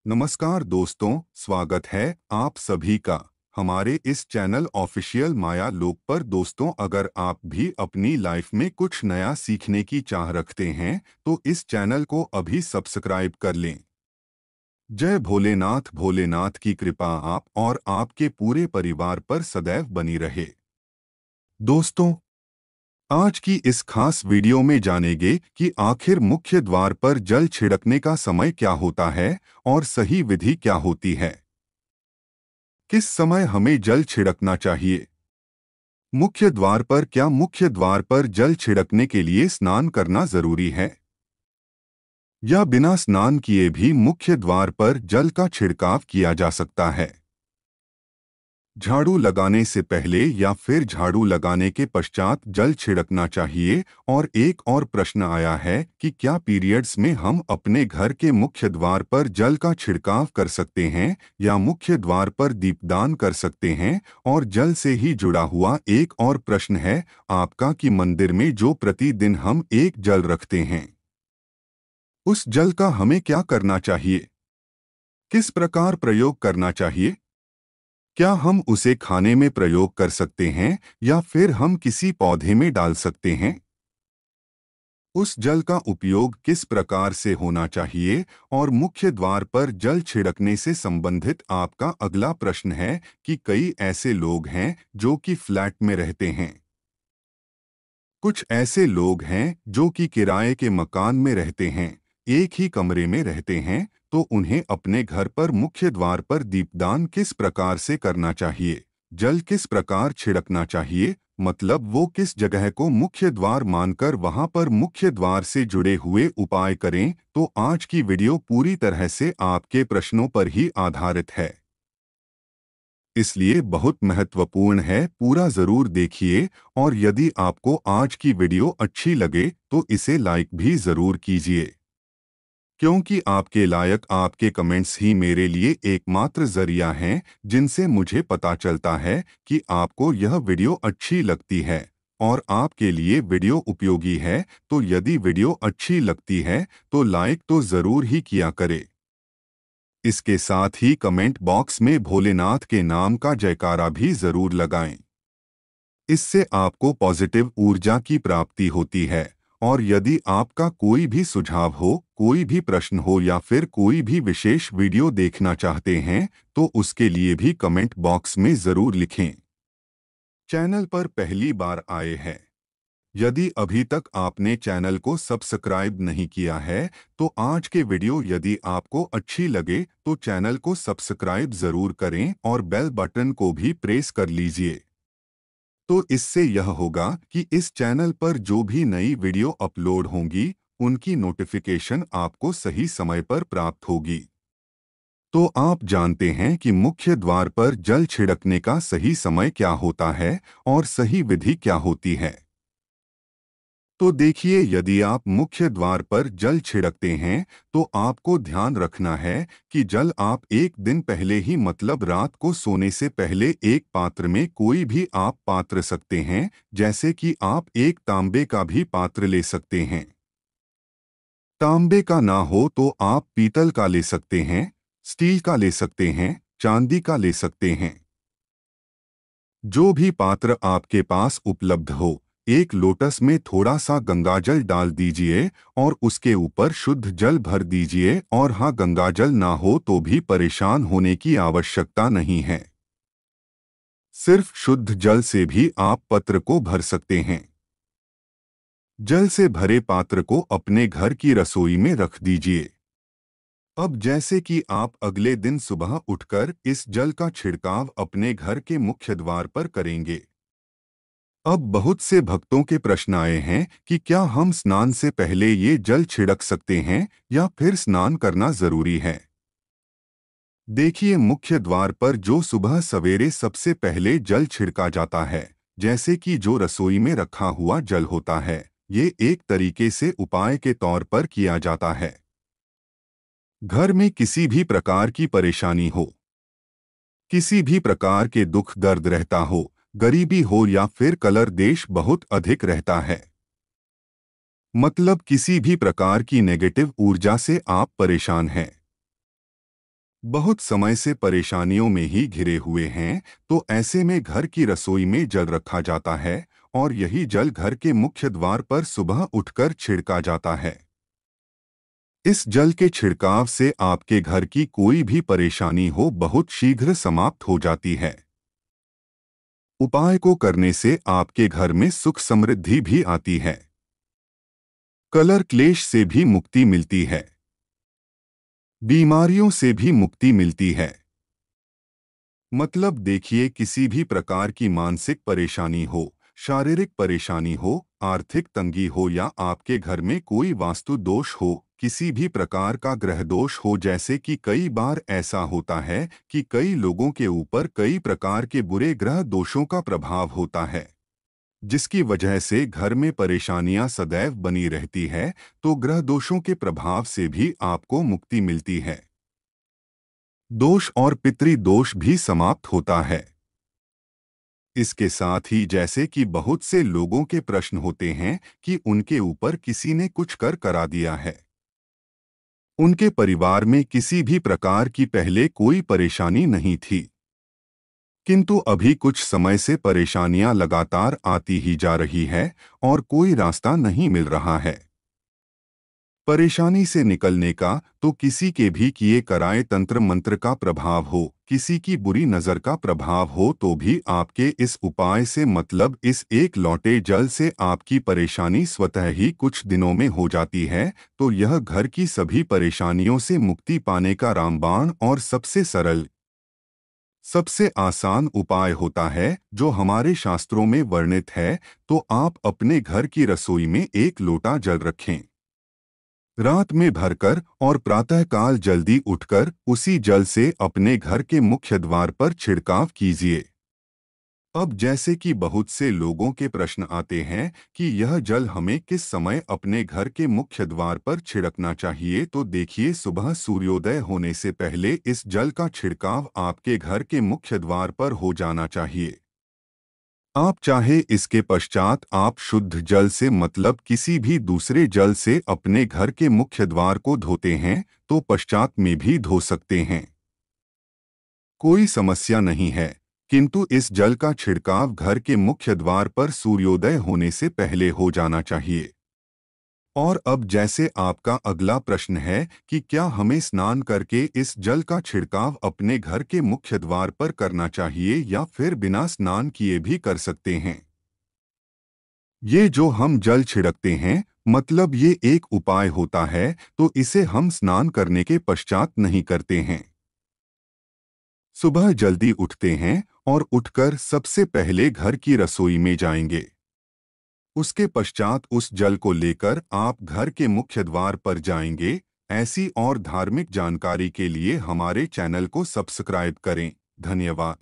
नमस्कार दोस्तों, स्वागत है आप सभी का हमारे इस चैनल ऑफिशियल माया लोक पर। दोस्तों, अगर आप भी अपनी लाइफ में कुछ नया सीखने की चाह रखते हैं तो इस चैनल को अभी सब्सक्राइब कर लें। जय भोलेनाथ। भोलेनाथ की कृपा आप और आपके पूरे परिवार पर सदैव बनी रहे। दोस्तों, आज की इस खास वीडियो में जानेंगे कि आखिर मुख्य द्वार पर जल छिड़कने का समय क्या होता है और सही विधि क्या होती है। किस समय हमें जल छिड़कना चाहिए? मुख्य द्वार पर क्या मुख्य द्वार पर जल छिड़कने के लिए स्नान करना जरूरी है, या बिना स्नान किए भी मुख्य द्वार पर जल का छिड़काव किया जा सकता है? झाड़ू लगाने से पहले या फिर झाड़ू लगाने के पश्चात जल छिड़कना चाहिए? और एक और प्रश्न आया है कि क्या पीरियड्स में हम अपने घर के मुख्य द्वार पर जल का छिड़काव कर सकते हैं या मुख्य द्वार पर दीपदान कर सकते हैं? और जल से ही जुड़ा हुआ एक और प्रश्न है आपका कि मंदिर में जो प्रतिदिन हम एक जल रखते हैं, उस जल का हमें क्या करना चाहिए? किस प्रकार प्रयोग करना चाहिए? क्या हम उसे खाने में प्रयोग कर सकते हैं या फिर हम किसी पौधे में डाल सकते हैं? उस जल का उपयोग किस प्रकार से होना चाहिए? और मुख्य द्वार पर जल छिड़कने से संबंधित आपका अगला प्रश्न है कि कई ऐसे लोग हैं जो कि फ्लैट में रहते हैं। कुछ ऐसे लोग हैं जो कि किराए के मकान में रहते हैं, एक ही कमरे में रहते हैं, तो उन्हें अपने घर पर मुख्य द्वार पर दीपदान किस प्रकार से करना चाहिए? जल किस प्रकार छिड़कना चाहिए? मतलब वो किस जगह को मुख्य द्वार मानकर वहां पर मुख्य द्वार से जुड़े हुए उपाय करें? तो आज की वीडियो पूरी तरह से आपके प्रश्नों पर ही आधारित है, इसलिए बहुत महत्वपूर्ण है, पूरा जरूर देखिए। और यदि आपको आज की वीडियो अच्छी लगे तो इसे लाइक भी जरूर कीजिए, क्योंकि आपके लायक आपके कमेंट्स ही मेरे लिए एकमात्र जरिया हैं जिनसे मुझे पता चलता है कि आपको यह वीडियो अच्छी लगती है और आपके लिए वीडियो उपयोगी है। तो यदि वीडियो अच्छी लगती है तो लाइक तो जरूर ही किया करे। इसके साथ ही कमेंट बॉक्स में भोलेनाथ के नाम का जयकारा भी जरूर लगाएं। इससे आपको पॉजिटिव ऊर्जा की प्राप्ति होती है। और यदि आपका कोई भी सुझाव हो, कोई भी प्रश्न हो या फिर कोई भी विशेष वीडियो देखना चाहते हैं तो उसके लिए भी कमेंट बॉक्स में जरूर लिखें। चैनल पर पहली बार आए हैं, यदि अभी तक आपने चैनल को सब्सक्राइब नहीं किया है तो आज के वीडियो यदि आपको अच्छी लगे तो चैनल को सब्सक्राइब जरूर करें और बेल बटन को भी प्रेस कर लीजिए। तो इससे यह होगा कि इस चैनल पर जो भी नई वीडियो अपलोड होंगी उनकी नोटिफिकेशन आपको सही समय पर प्राप्त होगी। तो आप जानते हैं कि मुख्य द्वार पर जल छिड़कने का सही समय क्या होता है और सही विधि क्या होती है। तो देखिए, यदि आप मुख्य द्वार पर जल छिड़कते हैं तो आपको ध्यान रखना है कि जल आप एक दिन पहले ही मतलब रात को सोने से पहले एक पात्र में, कोई भी आप पात्र सकते हैं, जैसे कि आप एक तांबे का भी पात्र ले सकते हैं। तांबे का ना हो तो आप पीतल का ले सकते हैं, स्टील का ले सकते हैं, चांदी का ले सकते हैं। जो भी पात्र आपके पास उपलब्ध हो, एक लोटस में थोड़ा सा गंगाजल डाल दीजिए और उसके ऊपर शुद्ध जल भर दीजिए। और हाँ, गंगाजल ना हो तो भी परेशान होने की आवश्यकता नहीं है, सिर्फ शुद्ध जल से भी आप पत्र को भर सकते हैं। जल से भरे पात्र को अपने घर की रसोई में रख दीजिए। अब जैसे कि आप अगले दिन सुबह उठकर इस जल का छिड़काव अपने घर के मुख्य द्वार पर करेंगे। अब बहुत से भक्तों के प्रश्न आए हैं कि क्या हम स्नान से पहले ये जल छिड़क सकते हैं या फिर स्नान करना जरूरी है। देखिए, मुख्य द्वार पर जो सुबह सवेरे सबसे पहले जल छिड़का जाता है, जैसे कि जो रसोई में रखा हुआ जल होता है, ये एक तरीके से उपाय के तौर पर किया जाता है। घर में किसी भी प्रकार की परेशानी हो, किसी भी प्रकार के दुख दर्द रहता हो, गरीबी हो या फिर कलर देश बहुत अधिक रहता है, मतलब किसी भी प्रकार की नेगेटिव ऊर्जा से आप परेशान हैं, बहुत समय से परेशानियों में ही घिरे हुए हैं, तो ऐसे में घर की रसोई में जल रखा जाता है और यही जल घर के मुख्य द्वार पर सुबह उठकर छिड़का जाता है। इस जल के छिड़काव से आपके घर की कोई भी परेशानी हो बहुत शीघ्र समाप्त हो जाती है। उपाय को करने से आपके घर में सुख समृद्धि भी आती है। कलर क्लेश से भी मुक्ति मिलती है। बीमारियों से भी मुक्ति मिलती है। मतलब देखिए, किसी भी प्रकार की मानसिक परेशानी हो, शारीरिक परेशानी हो, आर्थिक तंगी हो या आपके घर में कोई वास्तु दोष हो, किसी भी प्रकार का ग्रह दोष हो, जैसे कि कई बार ऐसा होता है कि कई लोगों के ऊपर कई प्रकार के बुरे ग्रह दोषों का प्रभाव होता है, जिसकी वजह से घर में परेशानियां सदैव बनी रहती है, तो ग्रह दोषों के प्रभाव से भी आपको मुक्ति मिलती है। दोष और पितृ दोष भी समाप्त होता है। इसके साथ ही जैसे कि बहुत से लोगों के प्रश्न होते हैं कि उनके ऊपर किसी ने कुछ करा दिया है। उनके परिवार में किसी भी प्रकार की पहले कोई परेशानी नहीं थी, किंतु अभी कुछ समय से परेशानियां लगातार आती ही जा रही है और कोई रास्ता नहीं मिल रहा है। परेशानी से निकलने का तो किसी के भी किए कराए तंत्र मंत्र का प्रभाव हो, किसी की बुरी नजर का प्रभाव हो, तो भी आपके इस उपाय से मतलब इस एक लौटे जल से आपकी परेशानी स्वतः ही कुछ दिनों में हो जाती है। तो यह घर की सभी परेशानियों से मुक्ति पाने का रामबाण और सबसे सरल, सबसे आसान उपाय होता है, जो हमारे शास्त्रों में वर्णित है। तो आप अपने घर की रसोई में एक लोटा जल रखें, रात में भरकर और प्रातःकाल जल्दी उठकर उसी जल से अपने घर के मुख्य द्वार पर छिड़काव कीजिए। अब जैसे कि बहुत से लोगों के प्रश्न आते हैं कि यह जल हमें किस समय अपने घर के मुख्य द्वार पर छिड़कना चाहिए, तो देखिए, सुबह सूर्योदय होने से पहले इस जल का छिड़काव आपके घर के मुख्य द्वार पर हो जाना चाहिए। आप चाहे इसके पश्चात आप शुद्ध जल से मतलब किसी भी दूसरे जल से अपने घर के मुख्य द्वार को धोते हैं, तो पश्चात में भी धो सकते हैं, कोई समस्या नहीं है। किंतु इस जल का छिड़काव घर के मुख्य द्वार पर सूर्योदय होने से पहले हो जाना चाहिए। और अब जैसे आपका अगला प्रश्न है कि क्या हमें स्नान करके इस जल का छिड़काव अपने घर के मुख्य द्वार पर करना चाहिए या फिर बिना स्नान किए भी कर सकते हैं। ये जो हम जल छिड़कते हैं, मतलब ये एक उपाय होता है, तो इसे हम स्नान करने के पश्चात नहीं करते हैं। सुबह जल्दी उठते हैं और उठकर सबसे पहले घर की रसोई में जाएंगे। उसके पश्चात उस जल को लेकर आप घर के मुख्य द्वार पर जाएंगे। ऐसी और धार्मिक जानकारी के लिए हमारे चैनल को सब्सक्राइब करें। धन्यवाद।